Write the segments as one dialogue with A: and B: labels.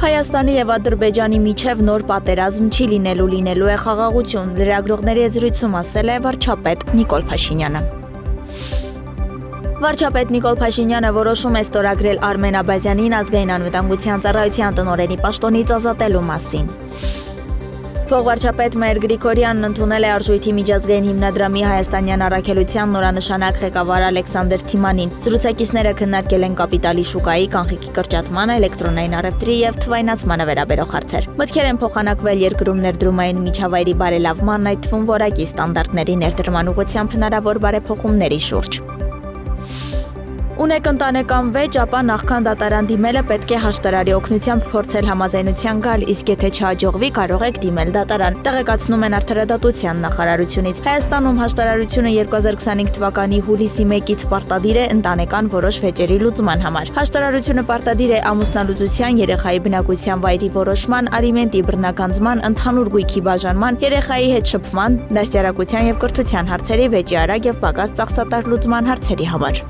A: Հայաստանի եւ Ադրբեջանի միջև նոր պատերազմ չի լինելու է խաղաղություն, լրագրողների հետ զրույցում ասել է վարչապետ Նիկոլ Փաշինյանը։ Վարչապետ Նիկոլ Փաշինյանը որոշում է ստորագրել Արմեն Աբազյանին ազգային անվտանգության ծառայության տնօրենի պաշտոնից ազատելու մասին։ Փոխվարչապետ Մհեր Գրիգորյանն ընդունել է Արժույթի միջազգային հիմնադրամի հայաստանյան առաքելության նորանշանակ ղեկավար Ալեքսանդր Թիմանին։ Զրուցակիցները քննարկել են կապիտալի շուկայի, կանխիկի կրճատմանը, էլեկտրոնային առևտրի եւ թվայնացմանը վերաբերող հարցեր։ Մտքեր են փոխանակվել երկրում ներդրումային միջավայրի բարելավման, այդ թվում որակի ստանդարտների ներդրման ուղղությամբ հնարավոր բարեփոխումների շուրջ։ Ունեք ընտանեկան վեճ, ապա նախքան դատարան դիմելը պետք է հաշտարարի օգնությամբ փորձել համաձայնության գալ, իսկ եթե չհաջողվի, կարող եք դիմել դատարան, տեղեկացնում են Արդարադատության նախարարությունից։ Հայաստանում հաշտարարությունը 2025 թվականի հուլիսի 1-ից պարտադիր է ընտանեկան որոշ վեճերի լուծման համար։ Հաշտարարությունը պարտադիր է ամուսնալուծության, երեխայի բնակության վայրի որոշման, ալիմենտի բռնագանձման, ընդհանուր գույքի բաժանման, երեխայի հետ շփման, դաստիարակության եւ կրթության հարցերի, վեճի արագ եւ պակաս ծախսատար լուծման հարցերի համար։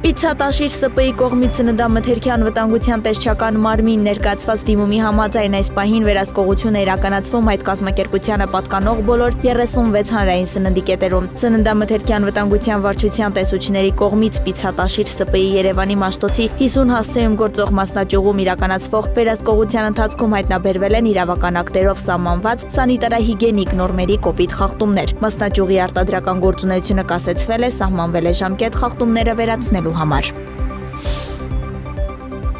A: Պիցատաշիր ՍՊ-ի կողմից սննդամթերքի անվտանգության տեսչական մարմին ներկայացված դիմումի համաձայն այս պահին վերահսկողություն է իրականացվում այդ կազմակերպությանը պատկանող բոլոր 36 հանրային սննդի կետերում։ Սննդամթերքի անվտանգության վարչության տեսուչների կողմից Պիցատաշիր ՍՊ-ի Երևանի Մաշտոցի 50 հասցեում գործող մասնաճյուղում իրականացվող վերահսկողության ընթացքում հայտնաբերվել են իրավական ակտերով սահմանված սանիտարահիգիենիկ նորմերի կոպիտ խախտումներ։ Մասնաճյուղի արտադրական գործունեությունը կասեցվել է, սահմանվել է ժամկետ խախտումները վերացնելու համար։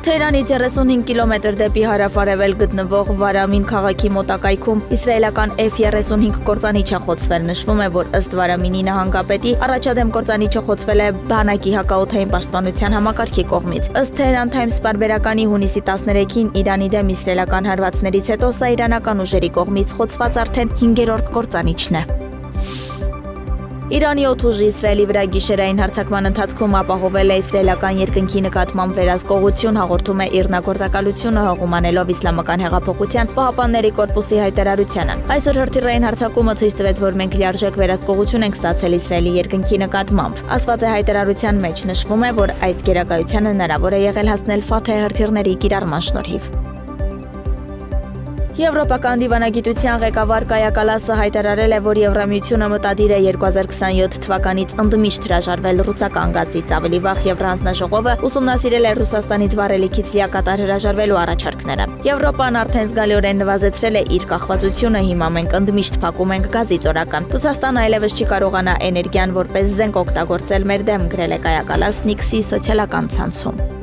A: Թեհրանից 35 կիլոմետր դեպի հարավ-արևել գտնվող Վարամին քաղաքի մոտակայքում իսրայելական F-35 կործանիչ է խոցվել։ Նշվում է, որ ըստ Վարամինի նահանգապետի առաջադեմ կործանիչը խոցվել է բանակի հակաօդային պաշտպանության համակարգի կողմից։ Ըստ Թեհրան Թայմս պարբերականի հունիսի 13-ին Իրանի դեմ իսրայելական հարվածներից հետո սա իրանական ուժերի կողմից խոցված արդեն 5-րդ կործանիչն է։ Իրանի օդուժը Իսրայելի վրա գիշերային հարձակման ընթացքում ապահովել է իսրայելական երկնքի նկատմամբ վերահսկողություն, հաղորդում է Իռնագործակալությունը հղումանելով Իսլամական հեղափոխության պահապանների կորպուսի հայտարարությանը։ Այսօր հրթիռային հարձակումը ցույց տվեց, որ մենք լիարժեք վերահսկողություն ենք ստացել Իսրայելի երկնքի նկատմամբ։ Ասված է հայտարարության մեջ, նշվում է, որ այս գերակայությանը հնարավոր է եղել հասնել Ֆաթեհ հրթիռների կիրառման շնորհիվ։ Եվրոպական դիվանագիտության ղեկավար Կայա Կալասը հայտարարել է, որ Եվրամիությունը մտադիր է 2027 թվականից ընդմիշտ հրաժարվել ռուսական գազից։ Ավելի վաղ Եվրահանձնաժողովը ուսումնասիրել է Ռուսաստանից վառելիքից լիակատար հրաժարվելու առաջարկները։ Եվրոպան արդեն զգալիորեն նվազեցրել է իր կախվածությունը, հիմա մենք ընդմիշտ փակում ենք գազից օրակը։ Ռուսաստանը այլևս չի կարողանա էներգիան որպես զենք օգտագործել մեր դեմ, գրել է Կայա Կալասն X-ի սոցիալական ցանցում։